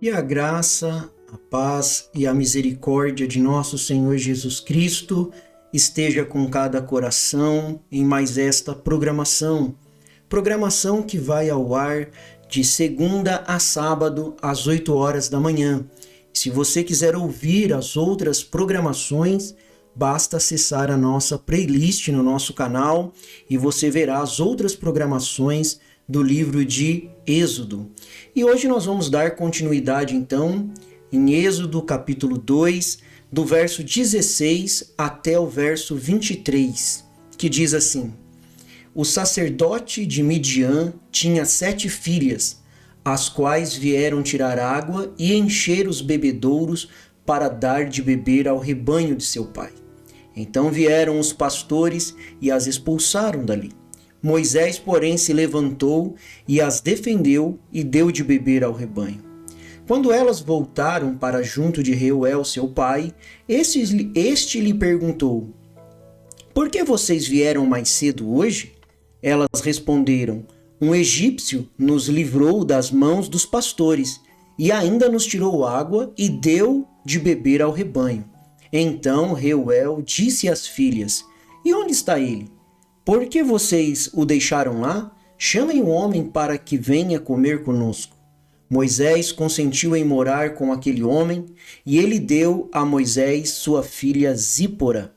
E a graça, a paz e a misericórdia de nosso Senhor Jesus Cristo esteja com cada coração em mais esta programação. Programação que vai ao ar de segunda a sábado às 8 horas da manhã. Se você quiser ouvir as outras programações, basta acessar a nossa playlist no nosso canal e você verá as outras programações do livro de Êxodo. E hoje nós vamos dar continuidade então em Êxodo capítulo 2, do verso 16 até o verso 23, que diz assim: O sacerdote de Midian tinha 7 filhas, as quais vieram tirar água e encher os bebedouros para dar de beber ao rebanho de seu pai. Então vieram os pastores e as expulsaram dali. Moisés, porém, se levantou e as defendeu e deu de beber ao rebanho. Quando elas voltaram para junto de Reuel, seu pai, este lhe perguntou: Por que vocês vieram mais cedo hoje? Elas responderam: Um egípcio nos livrou das mãos dos pastores e ainda nos tirou água e deu de beber ao rebanho. Então Reuel disse às filhas: E onde está ele? Por que vocês o deixaram lá? Chamem o homem para que venha comer conosco. Moisés consentiu em morar com aquele homem, e ele deu a Moisés sua filha Zípora,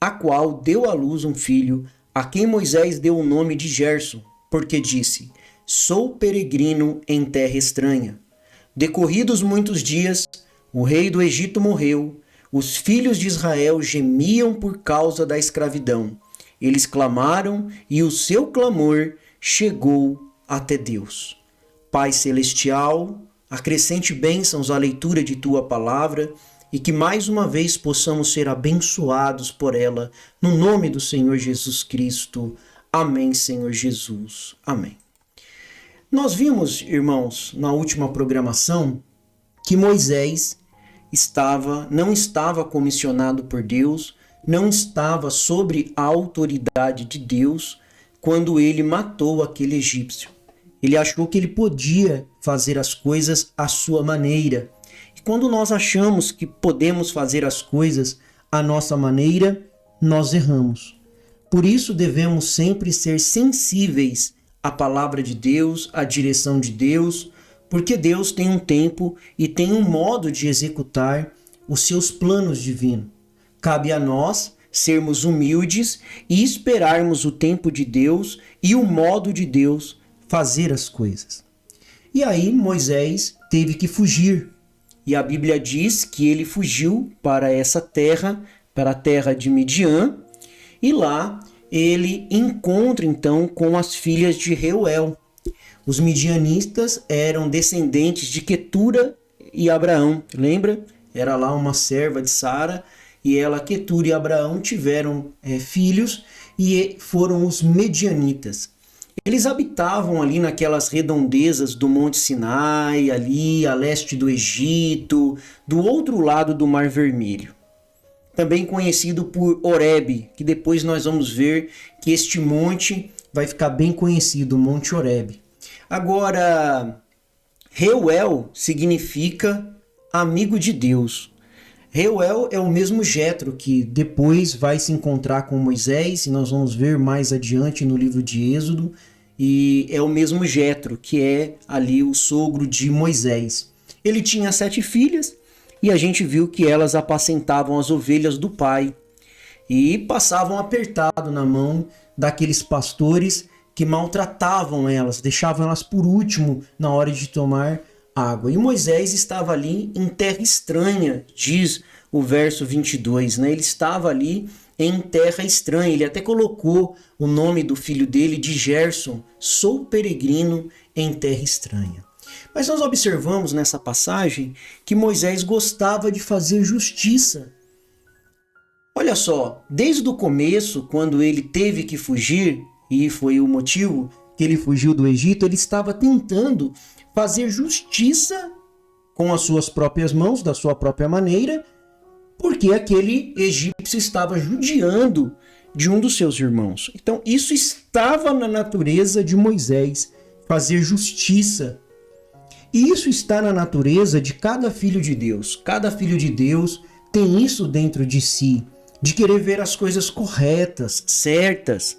a qual deu à luz um filho, a quem Moisés deu o nome de Gerson, porque disse: Sou peregrino em terra estranha. Decorridos muitos dias, o rei do Egito morreu, os filhos de Israel gemiam por causa da escravidão. Eles clamaram e o seu clamor chegou até Deus. Pai Celestial, acrescente bênçãos à leitura de Tua palavra e que mais uma vez possamos ser abençoados por ela, no nome do Senhor Jesus Cristo. Amém, Senhor Jesus. Amém. Nós vimos, irmãos, na última programação, que Moisés não estava comissionado por Deus, não estava sobre a autoridade de Deus quando ele matou aquele egípcio. Ele achou que ele podia fazer as coisas à sua maneira. E quando nós achamos que podemos fazer as coisas à nossa maneira, nós erramos. Por isso devemos sempre ser sensíveis à palavra de Deus, à direção de Deus, porque Deus tem um tempo e tem um modo de executar os seus planos divinos. Cabe a nós sermos humildes e esperarmos o tempo de Deus e o modo de Deus fazer as coisas. E aí Moisés teve que fugir. E a Bíblia diz que ele fugiu para essa terra, para a terra de Midian, e lá ele encontra então com as filhas de Reuel. Os midianistas eram descendentes de Quetura e Abraão. Lembra? Era lá uma serva de Sara, e ela, Quetura e Abraão, tiveram filhos e foram os medianitas. Eles habitavam ali naquelas redondezas do Monte Sinai, ali a leste do Egito, do outro lado do Mar Vermelho. Também conhecido por Horebe, que depois nós vamos ver que este monte vai ficar bem conhecido, o Monte Horebe. Agora, Reuel significa amigo de Deus. Reuel é o mesmo Jetro que depois vai se encontrar com Moisés, e nós vamos ver mais adiante no livro de Êxodo, e é o mesmo Jetro que é ali o sogro de Moisés. Ele tinha 7 filhas e a gente viu que elas apacentavam as ovelhas do pai e passavam apertado na mão daqueles pastores que maltratavam elas, deixavam elas por último na hora de tomar água. E Moisés estava ali em terra estranha, diz o verso 22, né? Ele estava ali em terra estranha. Ele até colocou o nome do filho dele de Gerson: Sou peregrino em terra estranha. Mas nós observamos nessa passagem que Moisés gostava de fazer justiça. Olha só, desde o começo, quando ele teve que fugir, e foi o motivo que ele fugiu do Egito, ele estava tentando fazer justiça com as suas próprias mãos, da sua própria maneira, porque aquele egípcio estava judiando de um dos seus irmãos. Então, isso estava na natureza de Moisés, fazer justiça. E isso está na natureza de cada filho de Deus. Cada filho de Deus tem isso dentro de si, de querer ver as coisas corretas, certas,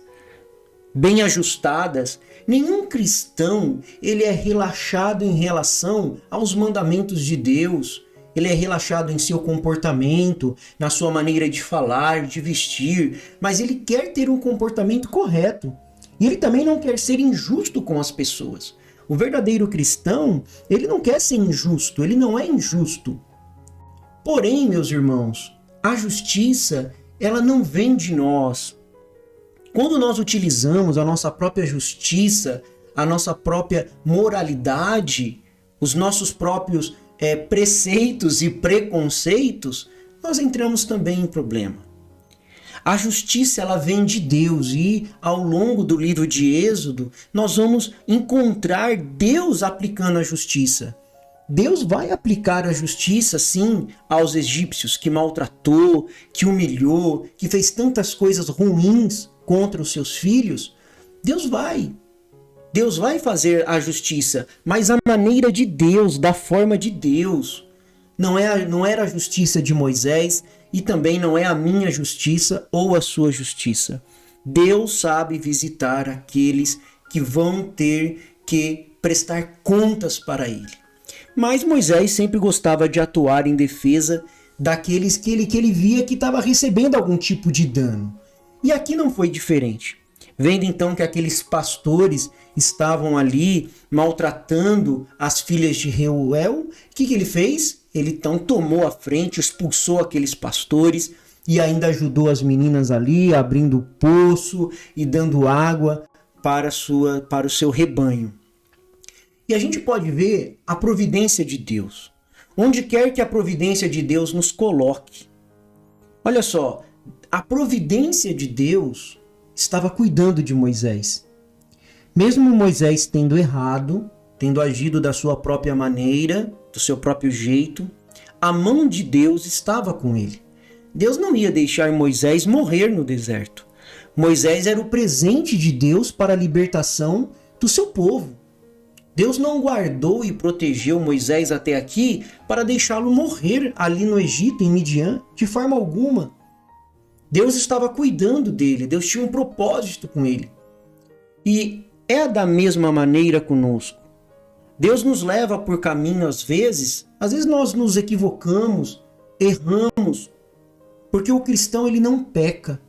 bem ajustadas. Nenhum cristão, ele é relaxado em relação aos mandamentos de Deus. Ele é relaxado em seu comportamento, na sua maneira de falar, de vestir, mas ele quer ter um comportamento correto. E ele também não quer ser injusto com as pessoas. O verdadeiro cristão, ele não quer ser injusto, ele não é injusto. Porém, meus irmãos, a justiça, ela não vem de nós. Quando nós utilizamos a nossa própria justiça, a nossa própria moralidade, os nossos próprios preceitos e preconceitos, nós entramos também em problema. A justiça, ela vem de Deus, e ao longo do livro de Êxodo, nós vamos encontrar Deus aplicando a justiça. Deus vai aplicar a justiça, sim, aos egípcios, que maltratou, que humilhou, que fez tantas coisas ruins contra os seus filhos. Deus vai fazer a justiça, mas a maneira de Deus, da forma de Deus. Não era a justiça de Moisés e também não é a minha justiça ou a sua justiça. Deus sabe visitar aqueles que vão ter que prestar contas para ele. Mas Moisés sempre gostava de atuar em defesa daqueles que ele via que estava recebendo algum tipo de dano. E aqui não foi diferente. Vendo então que aqueles pastores estavam ali maltratando as filhas de Reuel, o que ele fez? Ele então tomou a frente, expulsou aqueles pastores e ainda ajudou as meninas ali, abrindo o poço e dando água para o seu rebanho. E a gente pode ver a providência de Deus. Onde quer que a providência de Deus nos coloque. Olha só, a providência de Deus estava cuidando de Moisés. Mesmo Moisés tendo errado, tendo agido da sua própria maneira, do seu próprio jeito, a mão de Deus estava com ele. Deus não ia deixar Moisés morrer no deserto. Moisés era o presente de Deus para a libertação do seu povo. Deus não guardou e protegeu Moisés até aqui para deixá-lo morrer ali no Egito, em Midian, de forma alguma. Deus estava cuidando dele, Deus tinha um propósito com ele. E é da mesma maneira conosco. Deus nos leva por caminho às vezes nós nos equivocamos, erramos, porque o cristão ele não peca.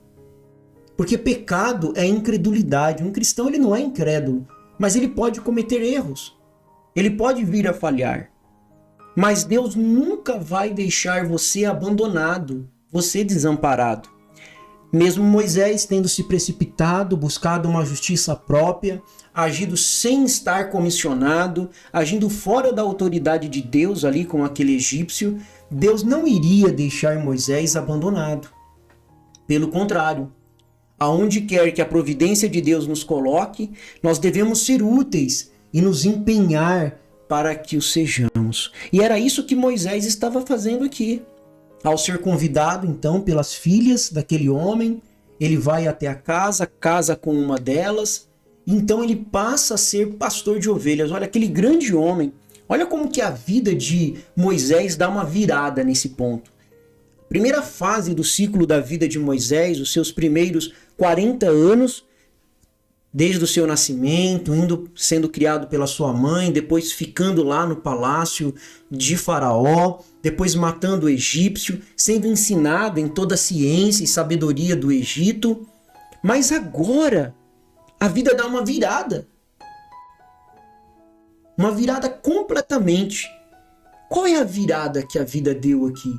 Porque pecado é incredulidade. Um cristão ele não é incrédulo, mas ele pode cometer erros. Ele pode vir a falhar. Mas Deus nunca vai deixar você abandonado, você desamparado. Mesmo Moisés tendo se precipitado, buscado uma justiça própria, agido sem estar comissionado, agindo fora da autoridade de Deus ali com aquele egípcio, Deus não iria deixar Moisés abandonado. Pelo contrário, aonde quer que a providência de Deus nos coloque, nós devemos ser úteis e nos empenhar para que o sejamos. E era isso que Moisés estava fazendo aqui. Ao ser convidado, então, pelas filhas daquele homem, ele vai até a casa, casa com uma delas, então ele passa a ser pastor de ovelhas. Olha, aquele grande homem, olha como que a vida de Moisés dá uma virada nesse ponto. Primeira fase do ciclo da vida de Moisés, os seus primeiros 40 anos, desde o seu nascimento, sendo criado pela sua mãe, depois ficando lá no palácio de Faraó, depois matando o egípcio, sendo ensinado em toda a ciência e sabedoria do Egito. Mas agora, a vida dá uma virada. Uma virada completamente. Qual é a virada que a vida deu aqui?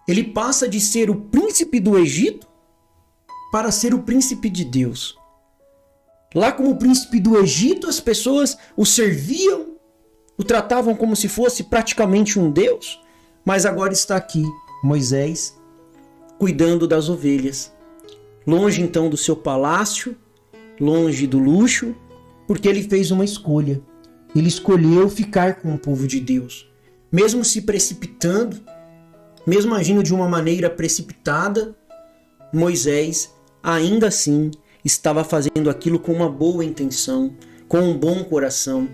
Ele passa de ser o príncipe do Egito para ser o príncipe de Deus. Lá como príncipe do Egito, as pessoas o serviam, o tratavam como se fosse praticamente um deus, mas agora está aqui, Moisés, cuidando das ovelhas. Longe então do seu palácio, longe do luxo, porque ele fez uma escolha. Ele escolheu ficar com o povo de Deus. Mesmo se precipitando, mesmo agindo de uma maneira precipitada, Moisés, ainda assim, estava fazendo aquilo com uma boa intenção, com um bom coração.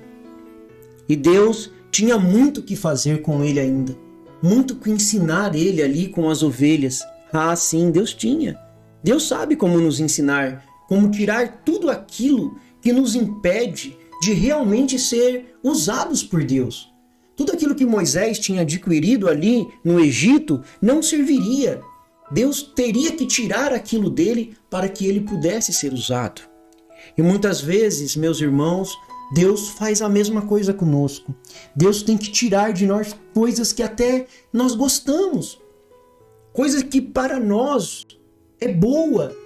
E Deus tinha muito que fazer com ele ainda, muito que ensinar ele ali com as ovelhas. Ah, sim, Deus tinha. Deus sabe como nos ensinar, como tirar tudo aquilo que nos impede de realmente ser usados por Deus. Tudo aquilo que Moisés tinha adquirido ali no Egito não serviria. Deus teria que tirar aquilo dele para que ele pudesse ser usado. E muitas vezes, meus irmãos, Deus faz a mesma coisa conosco. Deus tem que tirar de nós coisas que até nós gostamos. Coisas que para nós é boa,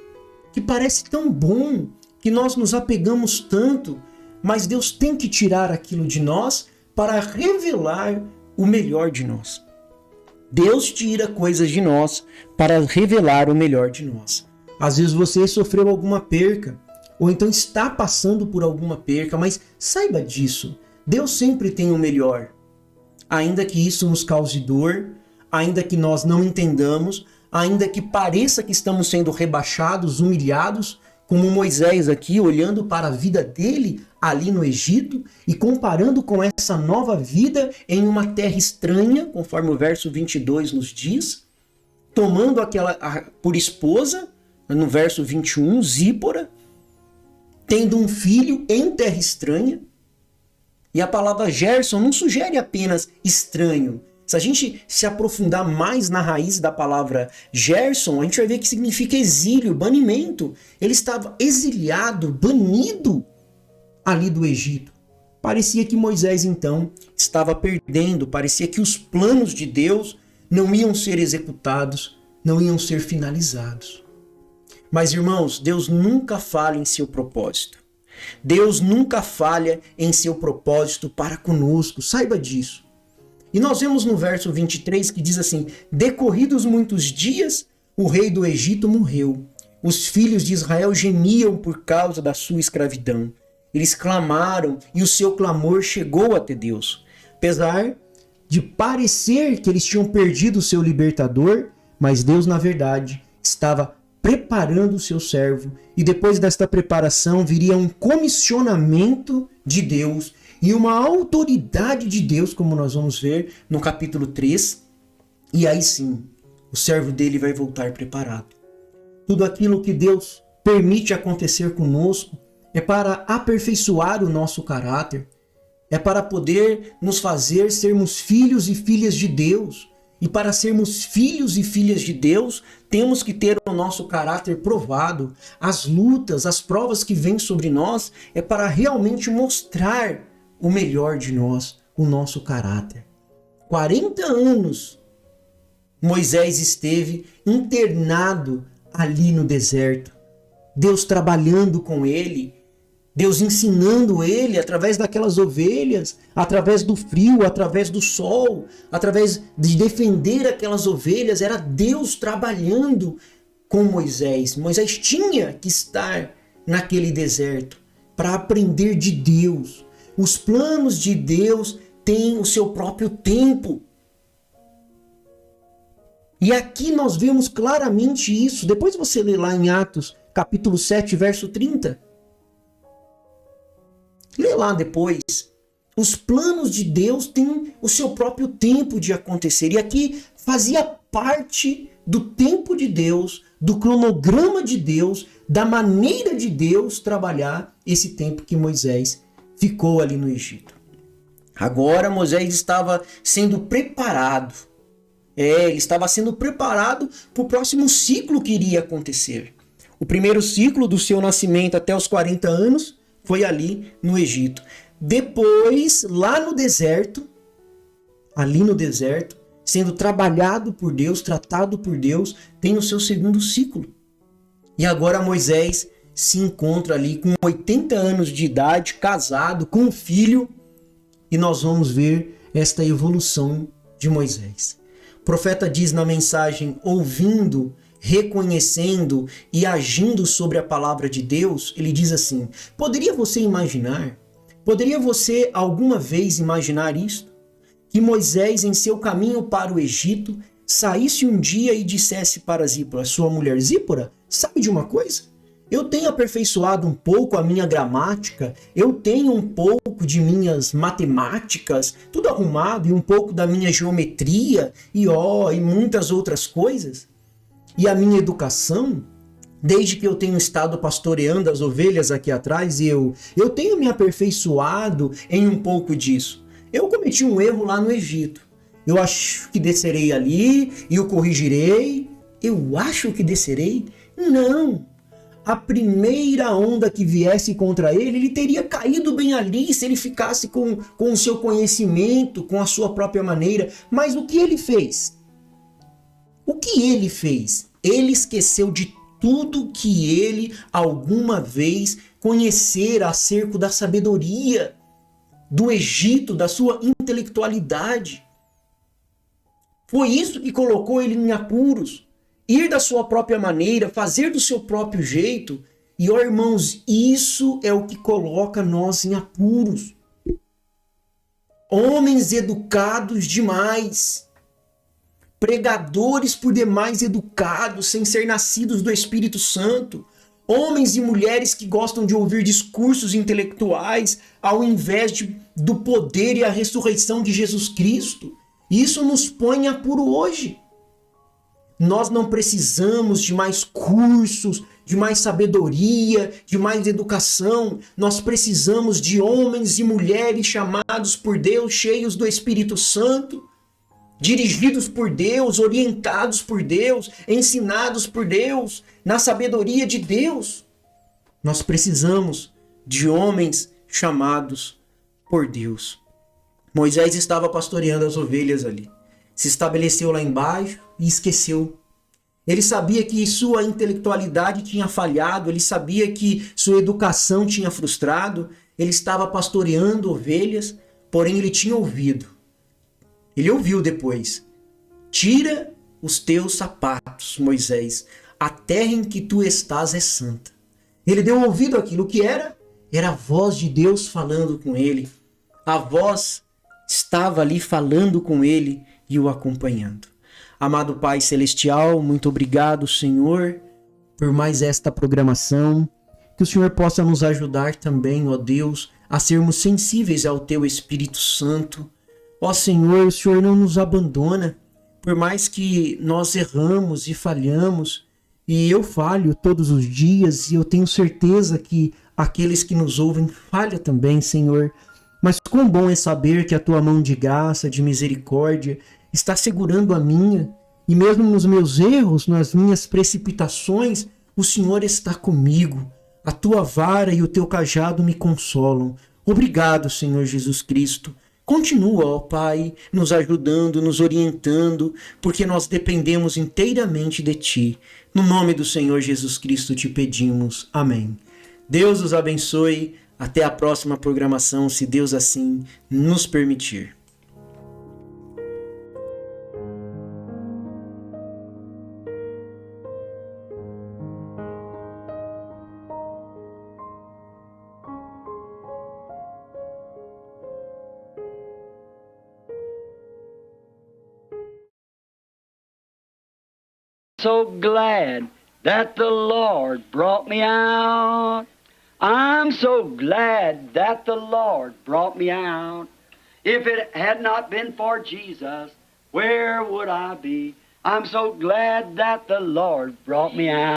que parece tão bom, que nós nos apegamos tanto, mas Deus tem que tirar aquilo de nós para revelar o melhor de nós. Deus tira coisas de nós para revelar o melhor de nós. Às vezes você sofreu alguma perca, ou então está passando por alguma perca, mas saiba disso. Deus sempre tem o melhor. Ainda que isso nos cause dor, ainda que nós não entendamos, ainda que pareça que estamos sendo rebaixados, humilhados, como Moisés aqui, olhando para a vida dele ali no Egito e comparando com essa nova vida em uma terra estranha, conforme o verso 22 nos diz, tomando aquela por esposa, no verso 21, Zípora, tendo um filho em terra estranha. E a palavra Gerson não sugere apenas estranho. Se a gente se aprofundar mais na raiz da palavra Gerson, a gente vai ver que significa exílio, banimento. Ele estava exiliado, banido ali do Egito. Parecia que Moisés, então, estava perdendo, parecia que os planos de Deus não iam ser executados, não iam ser finalizados. Mas, irmãos, Deus nunca falha em seu propósito. Deus nunca falha em seu propósito para conosco, saiba disso. E nós vemos no verso 23 que diz assim: decorridos muitos dias, o rei do Egito morreu. Os filhos de Israel gemiam por causa da sua escravidão. Eles clamaram e o seu clamor chegou até Deus. Apesar de parecer que eles tinham perdido o seu libertador, mas Deus, na verdade, estava preparando o seu servo. E depois desta preparação viria um comissionamento de Deus e uma autoridade de Deus, como nós vamos ver no capítulo 3. E aí sim, o servo dele vai voltar preparado. Tudo aquilo que Deus permite acontecer conosco é para aperfeiçoar o nosso caráter, é para poder nos fazer sermos filhos e filhas de Deus. E para sermos filhos e filhas de Deus, temos que ter o nosso caráter provado. As lutas, as provas que vêm sobre nós é para realmente mostrar o melhor de nós, o nosso caráter. 40 anos Moisés esteve internado ali no deserto. Deus trabalhando com ele, Deus ensinando ele através daquelas ovelhas, através do frio, através do sol, através de defender aquelas ovelhas. Era Deus trabalhando com Moisés. Moisés tinha que estar naquele deserto para aprender de Deus. Os planos de Deus têm o seu próprio tempo. E aqui nós vemos claramente isso. Depois você lê lá em Atos, capítulo 7, verso 30. Lê lá depois. Os planos de Deus têm o seu próprio tempo de acontecer. E aqui fazia parte do tempo de Deus, do cronograma de Deus, da maneira de Deus trabalhar esse tempo que Moisés ficou ali no Egito. Agora Moisés estava sendo preparado. Ele estava sendo preparado para o próximo ciclo que iria acontecer. O primeiro ciclo do seu nascimento até os 40 anos foi ali no Egito. Depois, lá no deserto, ali no deserto, sendo trabalhado por Deus, tratado por Deus, tem o seu segundo ciclo. E agora Moisés se encontra ali com 80 anos de idade, casado, com um filho, e nós vamos ver esta evolução de Moisés. O profeta diz na mensagem: ouvindo, reconhecendo e agindo sobre a palavra de Deus, ele diz assim: poderia você imaginar, poderia você alguma vez imaginar isto? Que Moisés, em seu caminho para o Egito, saísse um dia e dissesse para Zípora, sua mulher: Zípora, sabe de uma coisa? Eu tenho aperfeiçoado um pouco a minha gramática, eu tenho um pouco pouco de minhas matemáticas, tudo arrumado, e um pouco da minha geometria, e muitas outras coisas. E a minha educação, desde que eu tenho estado pastoreando as ovelhas aqui atrás, eu tenho me aperfeiçoado em um pouco disso. Eu cometi um erro lá no Egito. Eu acho que descerei ali e o corrigirei. Eu acho que descerei? Não. A primeira onda que viesse contra ele, ele teria caído bem ali se ele ficasse com o seu conhecimento, com a sua própria maneira. Mas o que ele fez? O que ele fez? Ele esqueceu de tudo que ele alguma vez conhecera acerca da sabedoria do Egito, da sua intelectualidade. Foi isso que colocou ele em apuros. Ir da sua própria maneira, fazer do seu próprio jeito. E, irmãos, isso é o que coloca nós em apuros. Homens educados demais. Pregadores por demais educados, sem ser nascidos do Espírito Santo. Homens e mulheres que gostam de ouvir discursos intelectuais ao invés do poder e a ressurreição de Jesus Cristo. Isso nos põe em apuro hoje. Nós não precisamos de mais cursos, de mais sabedoria, de mais educação. Nós precisamos de homens e mulheres chamados por Deus, cheios do Espírito Santo, dirigidos por Deus, orientados por Deus, ensinados por Deus, na sabedoria de Deus. Nós precisamos de homens chamados por Deus. Moisés estava pastoreando as ovelhas ali. Se estabeleceu lá embaixo e esqueceu. Ele sabia que sua intelectualidade tinha falhado, ele sabia que sua educação tinha frustrado, ele estava pastoreando ovelhas, porém ele tinha ouvido. Ele ouviu depois: tira os teus sapatos, Moisés, a terra em que tu estás é santa. Ele deu ouvido àquilo que era a voz de Deus falando com ele. A voz estava ali falando com ele e o acompanhando. Amado Pai Celestial, muito obrigado, Senhor, por mais esta programação. Que o Senhor possa nos ajudar também, ó Deus, a sermos sensíveis ao Teu Espírito Santo. Ó Senhor, o Senhor não nos abandona, por mais que nós erramos e falhamos, e eu falho todos os dias, e eu tenho certeza que aqueles que nos ouvem falham também, Senhor. Mas quão bom é saber que a Tua mão de graça, de misericórdia, está segurando a minha, e mesmo nos meus erros, nas minhas precipitações, o Senhor está comigo. A Tua vara e o Teu cajado me consolam. Obrigado, Senhor Jesus Cristo. Continua, ó Pai, nos ajudando, nos orientando, porque nós dependemos inteiramente de Ti. No nome do Senhor Jesus Cristo te pedimos. Amém. Deus os abençoe. Até a próxima programação, se Deus assim nos permitir. So glad that the Lord brought me out. I'm so glad that the Lord brought me out. If it had not been for Jesus, where would I be? I'm so glad that the Lord brought me out.